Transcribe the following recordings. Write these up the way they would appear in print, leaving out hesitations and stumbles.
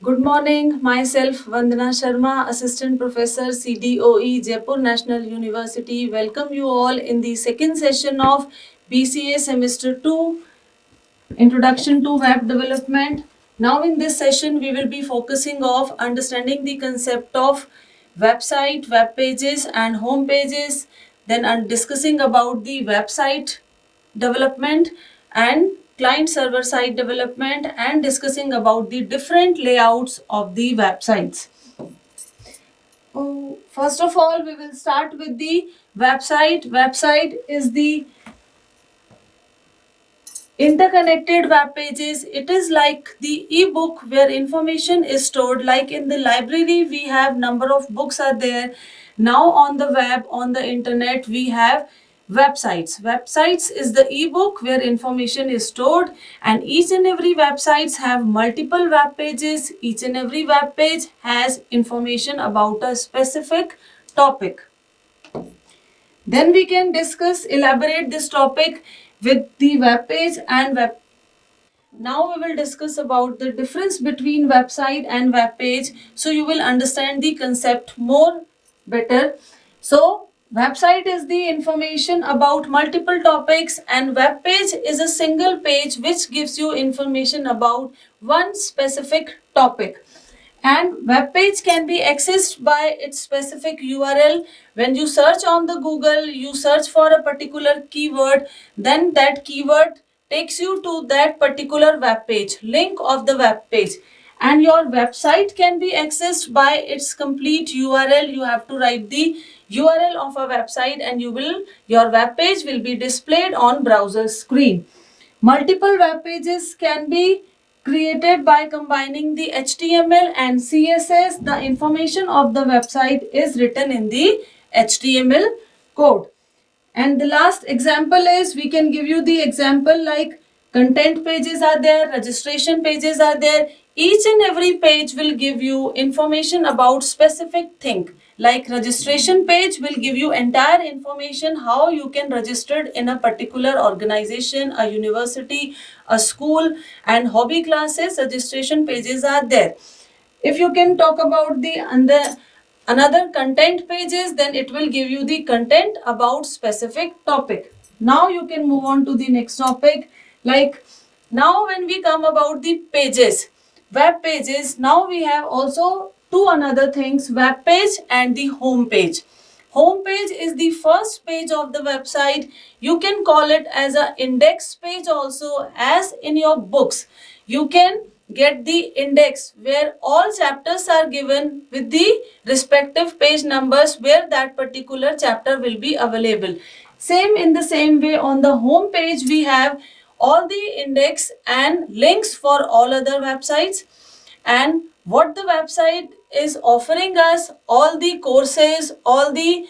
Good morning. Myself, Vandana Sharma, Assistant Professor, CDOE, Jaipur National University. Welcome you all in the second session of BCA Semester 2, Introduction to Web Development. Now in this session, we will be focusing of understanding the concept of website, web pages and home pages. Then discussing about the website development and client server side development and discussing about the different layouts of the websites. First of all, we will start with the website. Website is the interconnected web pages. It is like the ebook where information is stored. Like in the library, we have number of books are there. Now on the web, on the internet, we have websites. Websites is the ebook where information is stored, and each and every websites have multiple web pages. Each and every web page has information about a specific topic. Then we can discuss, elaborate this topic with the web page and web. Now we will discuss about the difference between website and web page, so you will understand the concept more better. So website is the information about multiple topics, and web page is a single page which gives you information about one specific topic. And web page can be accessed by its specific URL. When you search on the Google, you search for a particular keyword, then that keyword takes you to that particular web page, link of the web page. And your website can be accessed by its complete URL. You have to write the URL of a website, and your web page will be displayed on browser screen. Multiple web pages can be created by combining the HTML and CSS. The information of the website is written in the HTML code. And the last example is, we can give you the example like content pages are there, registration pages are there. Each and every page will give you information about specific thing. Like registration page will give you entire information how you can register in a particular organization, a university, a school, and hobby classes registration pages are there. If you can talk about the another content pages, then it will give you the content about specific topic. Now you can move on to the next topic. Like now when we come about the pages, web pages, now we have also two another things, web page and the home page. Home page is the first page of the website. You can call it as a index page also, as in your books. You can get the index where all chapters are given with the respective page numbers where that particular chapter will be available. Same in the same way, on the home page we have all the index and links for all other websites, and what the website is offering us, all the courses, all the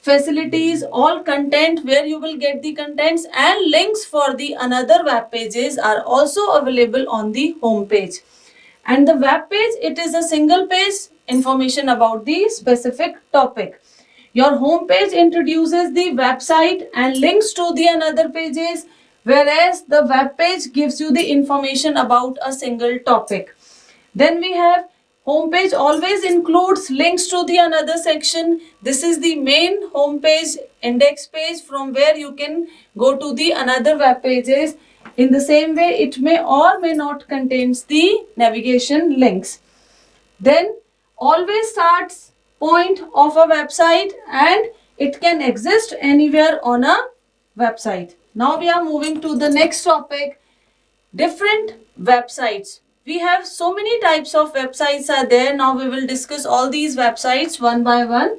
facilities, all content where you will get the contents, and links for the another web pages are also available on the home page. And the web page, it is a single page information about the specific topic. Your home page introduces the website and links to the another pages, whereas the web page gives you the information about a single topic. Then we have homepage always includes links to the another section. This is the main homepage index page from where you can go to the another web pages. In the same way, it may or may not contains the navigation links. Then always starts point of a website, and it can exist anywhere on a website. Now we are moving to the next topic, different websites. We have so many types of websites are there. Now we will discuss all these websites one by one.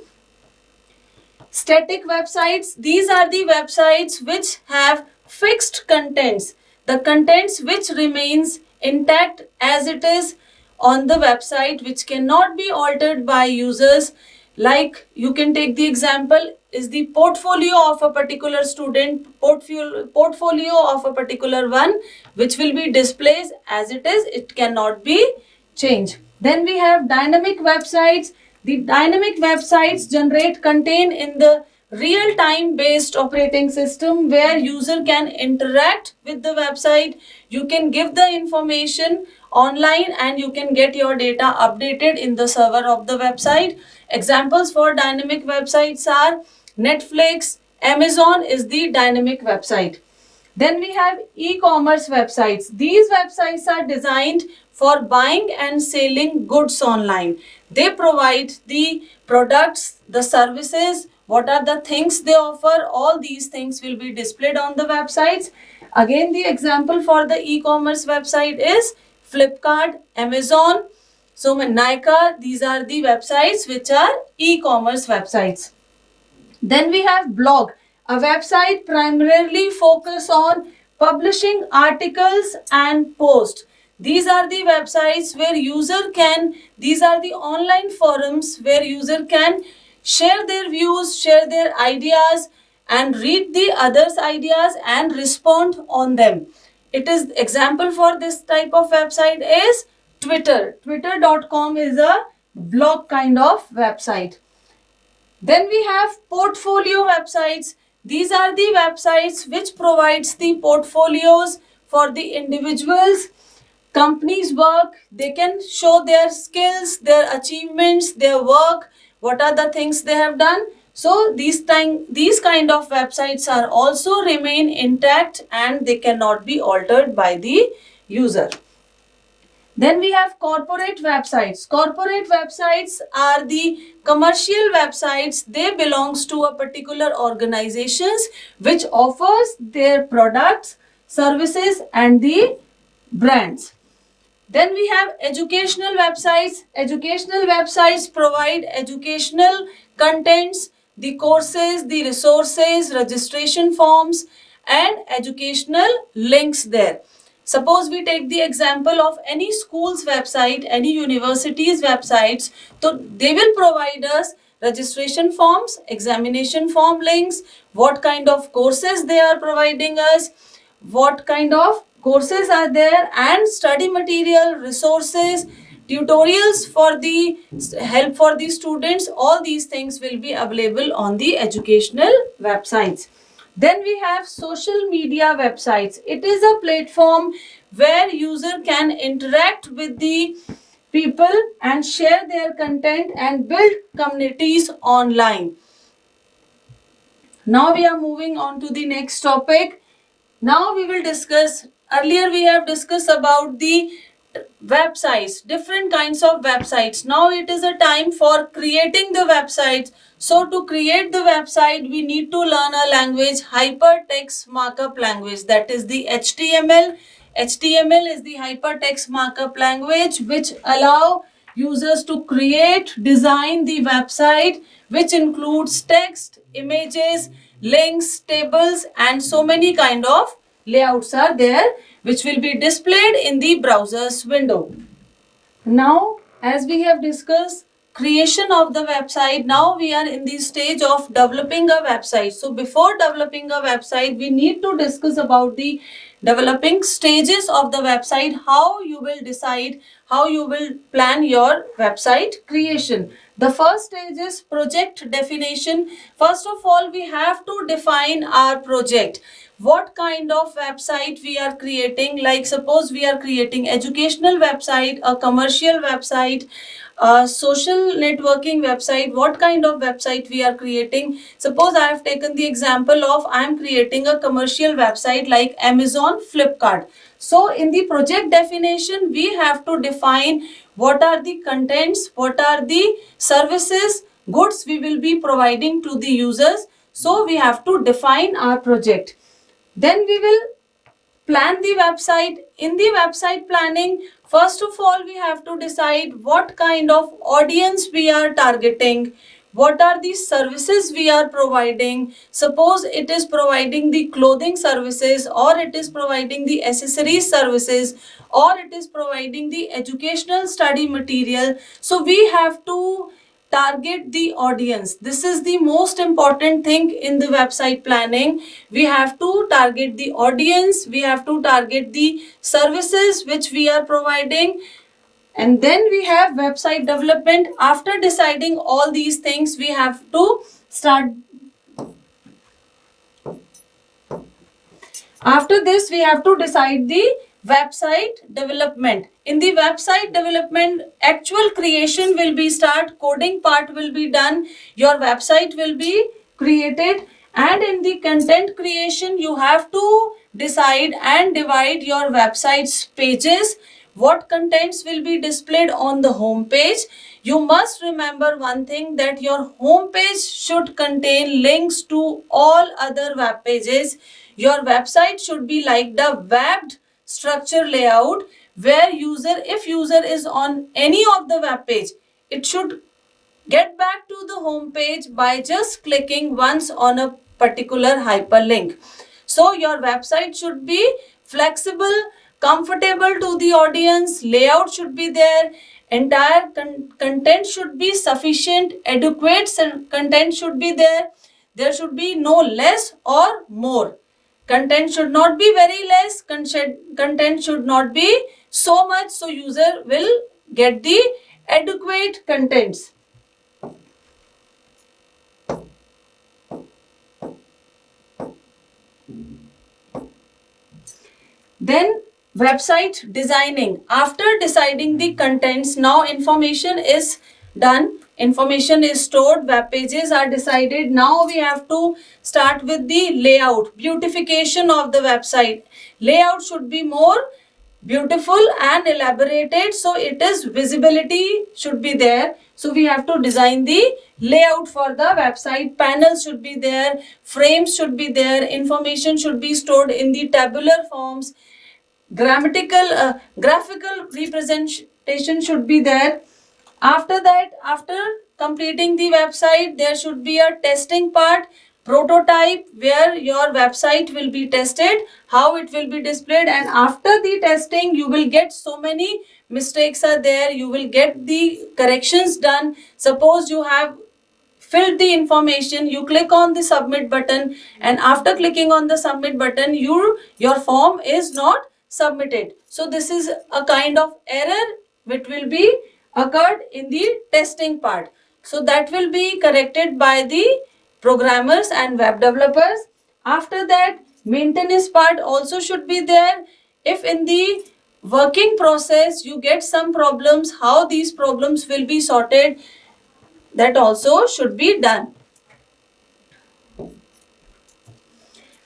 Static websites, these are the websites which have fixed contents, the contents which remains intact as it is on the website, which cannot be altered by users. Like you can take the example is the portfolio of a particular student, portfolio of a particular one, which will be displayed as it is, it cannot be changed. Then we have dynamic websites. The dynamic websites generate content in the real time based operating system where user can interact with the website. You can give the information online and you can get your data updated in the server of the website. Examples for dynamic websites are Netflix, Amazon is the dynamic website. Then we have e-commerce websites. These websites are designed for buying and selling goods online. They provide the products, the services, what are the things they offer. All these things will be displayed on the websites. Again, the example for the e-commerce website is Flipkart, Amazon, so Nykaa. These are the websites which are e-commerce websites. Then we have blog, a website primarily focus on publishing articles and posts. These are the websites where these are the online forums where user can share their views, share their ideas and read the others' ideas and respond on them. It is example for this type of website is Twitter. Twitter.com is a blog kind of website. Then we have portfolio websites. These are the websites which provides the portfolios for the individuals, companies work. They can show their skills, their achievements, their work, what are the things they have done. So these kind of websites are also remain intact and they cannot be altered by the user. Then we have corporate websites. Corporate websites are the commercial websites. They belongs to a particular organizations which offers their products, services and the brands. Then we have educational websites. Educational websites provide educational contents, the courses, the resources, registration forms and educational links there. Suppose we take the example of any school's website, any university's websites, so they will provide us registration forms, examination form links, what kind of courses they are providing us, what kind of courses are there and study material, resources, tutorials for the help for the students. All these things will be available on the educational websites. Then we have social media websites. It is a platform where user can interact with the people and share their content and build communities online. Now we are moving on to the next topic. Now we will discuss, earlier we have discussed about the websites, different kinds of websites. Now it is a time for creating the websites. So to create the website, we need to learn a language, hypertext markup language, that is the HTML. HTML is the hypertext markup language which allow users to create, design the website, which includes text, images, links, tables and so many kind of layouts are there which will be displayed in the browser's window. Now, as we have discussed creation of the website, now we are in the stage of developing a website. So before developing a website, we need to discuss about the developing stages of the website, how you will decide, how you will plan your website creation. The first stage is project definition. First of all, we have to define our project. What kind of website we are creating? Like suppose we are creating educational website, a commercial website, a social networking website. What kind of website we are creating? Suppose I have taken the example of I am creating a commercial website like Amazon, Flipkart. So in the project definition, we have to define what are the contents, what are the services, goods we will be providing to the users. So we have to define our project. Then we will plan the website. In the website planning, first of all, we have to decide what kind of audience we are targeting, what are the services we are providing. Suppose it is providing the clothing services, or it is providing the accessories services, or it is providing the educational study material. So we have to target the audience. This is the most important thing in the website planning. We have to target the audience, we have to target the services which we are providing, and then we have website development. After deciding all these things, we have to start. After this, we have to decide the website development. In the website development, actual creation will be start, coding part will be done, your website will be created, and in the content creation you have to decide and divide your website's pages, what contents will be displayed on the home page. You must remember one thing, that your home page should contain links to all other web pages. Your website should be like the webbed structure layout, where if user is on any of the web page, it should get back to the home page by just clicking once on a particular hyperlink. So your website should be flexible, comfortable to the audience, layout should be there, entire content should be sufficient, adequate content should be there should be no less or more. Content should not be very less, content should not be so much, so user will get the adequate contents. Then website designing. After deciding the contents, now information is done. Information is stored, web pages are decided. Now we have to start with the layout, beautification of the website. Layout should be more beautiful and elaborated, so it is visibility should be there. So we have to design the layout for the website. Panels should be there, frames should be there, information should be stored in the tabular forms, graphical representation should be there. After that, after completing the website, there should be a testing part, prototype, where your website will be tested, how it will be displayed, and after the testing you will get so many mistakes are there, you will get the corrections done. Suppose you have filled the information, you click on the submit button, and after clicking on the submit button, your form is not submitted. So this is a kind of error which will be occurred in the testing part. So that will be corrected by the programmers and web developers. After that, maintenance part also should be there. If in the working process you get some problems, how these problems will be sorted, that also should be done.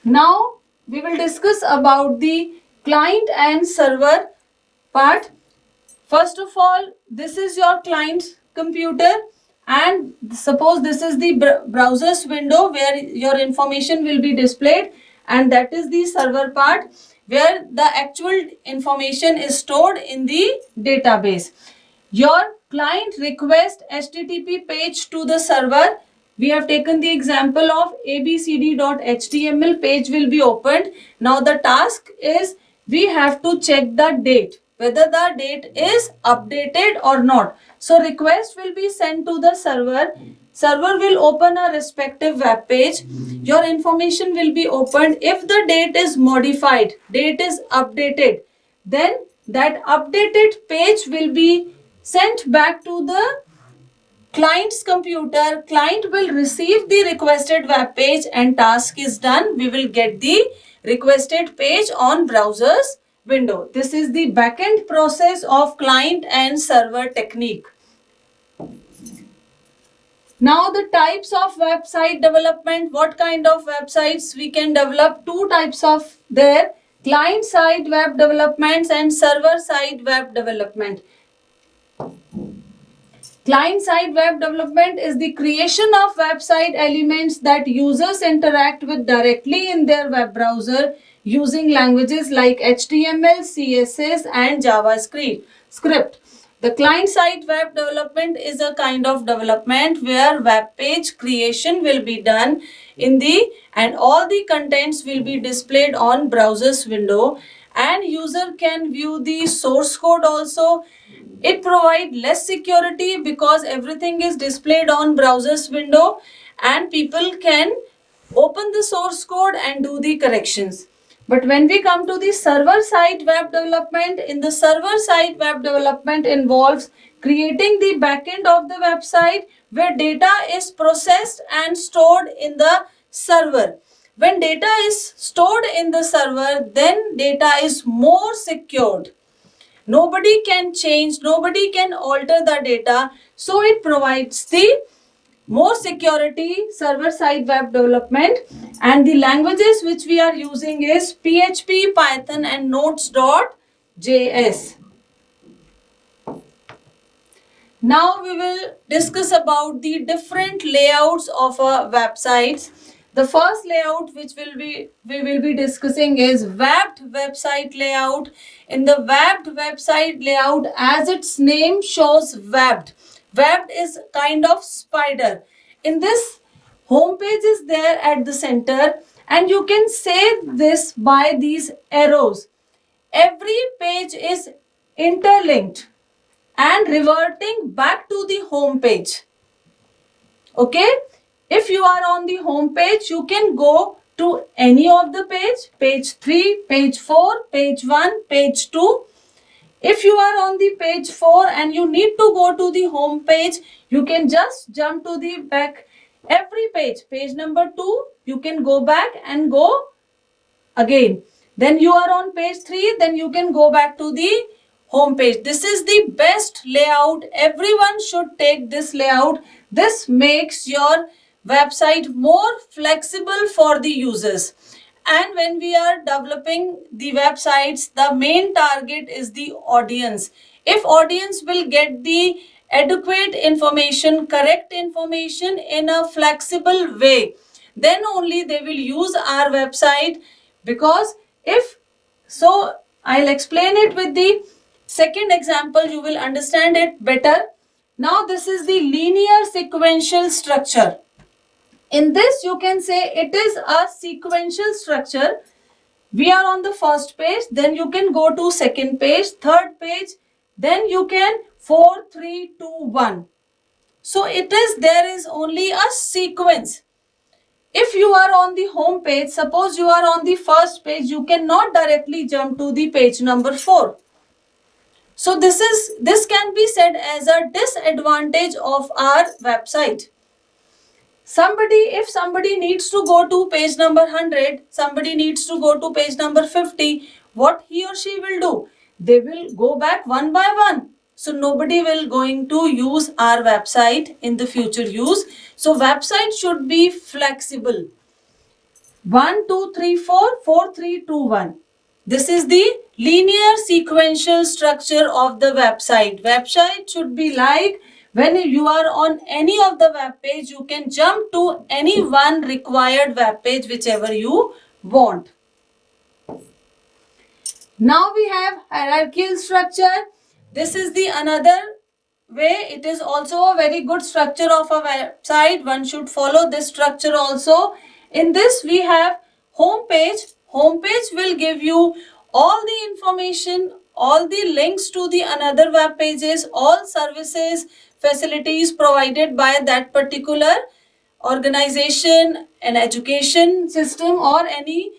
Now we will discuss about the client and server part. First of all, this is your client's computer, and suppose this is the browser's window where your information will be displayed, and that is the server part where the actual information is stored in the database. Your client request HTTP page to the server. We have taken the example of abcd.html page will be opened. Now the task is we have to check the date, whether the date is updated or not. So request will be sent to the server. Server will open a respective web page. Your information will be opened. If the date is modified, date is updated, then that updated page will be sent back to the client's computer. Client will receive the requested web page and task is done. We will get the requested page on browser's window. This is the backend process of client and server technique. Now the types of website development. What kind of websites we can develop? Two types of there: client side web developments and server side web development. Client-side web development is the creation of website elements that users interact with directly in their web browser using languages like HTML, CSS and JavaScript. The client-side web development is a kind of development where web page creation will be done and all the contents will be displayed on browser's window, and user can view the source code also. It provides less security because everything is displayed on browser's window and people can open the source code and do the corrections. But when we come to the server-side web development, in the server-side web development involves creating the backend of the website where data is processed and stored in the server. When data is stored in the server, then data is more secured. Nobody can change, nobody can alter the data. So it provides the more security server-side web development, and the languages which we are using is PHP, Python and Notes.js. Now we will discuss about the different layouts of a website. The first layout which we will be discussing is webbed website layout. In the webbed website layout, as its name shows, webbed. Webbed is kind of spider. In this, home page is there at the center, and you can say this by these arrows. Every page is interlinked and reverting back to the home page. Okay, if you are on the home page, you can go to any of the page 3, page 4, page 1, page 2. If you are on the page 4 and you need to go to the home page, you can just jump to the back. Every page number 2, you can go back and go again. Then you are on page 3, then you can go back to the home page. This is the best layout. Everyone should take this layout. This makes your website more flexible for the users. And when we are developing the websites, the main target is the audience. If audience will get the adequate information, correct information in a flexible way, then only they will use our website. Because if so, I'll explain it with the second example, you will understand it better. Now this is the linear sequential structure. In this, you can say it is a sequential structure. We are on the first page, then you can go to second page, third page, then you can 4, 3, 2, 1. So there is only a sequence. If you are on the home page, suppose you are on the first page, you cannot directly jump to the page number 4. So this can be said as a disadvantage of our website. If somebody needs to go to page number 100, somebody needs to go to page number 50, what he or she will do? They will go back one by one. So nobody will going to use our website in the future use. So website should be flexible. 1, 2, 3, 4, 4, 3, 2, 1. This is the linear sequential structure of the website. Website should be like, when you are on any of the web page, you can jump to any one required web page, whichever you want. Now we have hierarchical structure. This is the another way. It is also a very good structure of a website. One should follow this structure also. In this we have home page. Home page will give you all the information, all the links to the another web pages, all services, facilities provided by that particular organization, an education system or any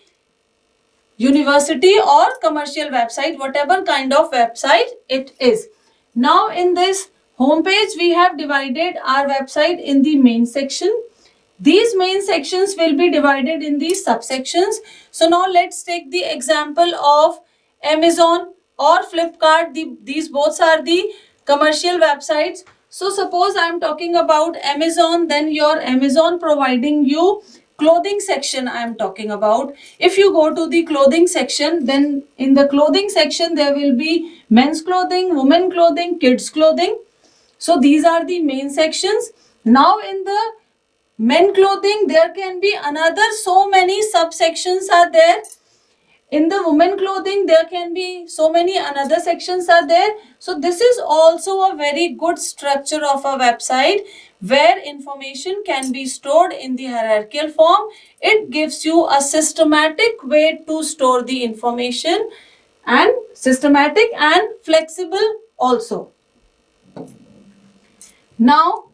university or commercial website, whatever kind of website it is. Now in this home page, we have divided our website in the main section. These main sections will be divided in these subsections. So now let's take the example of Amazon or Flipkart. These both are the commercial websites. So suppose I am talking about Amazon, then your Amazon providing you clothing section I am talking about. If you go to the clothing section, then in the clothing section there will be men's clothing, women clothing, kids clothing. So these are the main sections. Now in the men clothing, there can be another so many subsections are there. In the women clothing, there can be so many another sections are there. So this is also a very good structure of a website where information can be stored in the hierarchical form. It gives you a systematic way to store the information, and systematic and flexible also. Now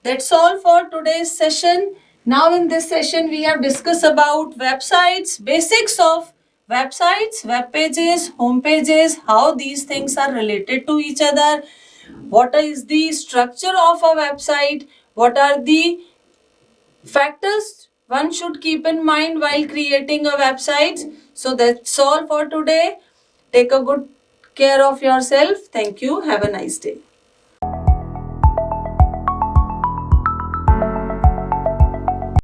that's all for today's session. Now in this session we have discussed about websites, basics of websites, web pages, home pages, how these things are related to each other, what is the structure of a website, what are the factors one should keep in mind while creating a website. So that's all for today. Take a good care of yourself. Thank you. Have a nice day.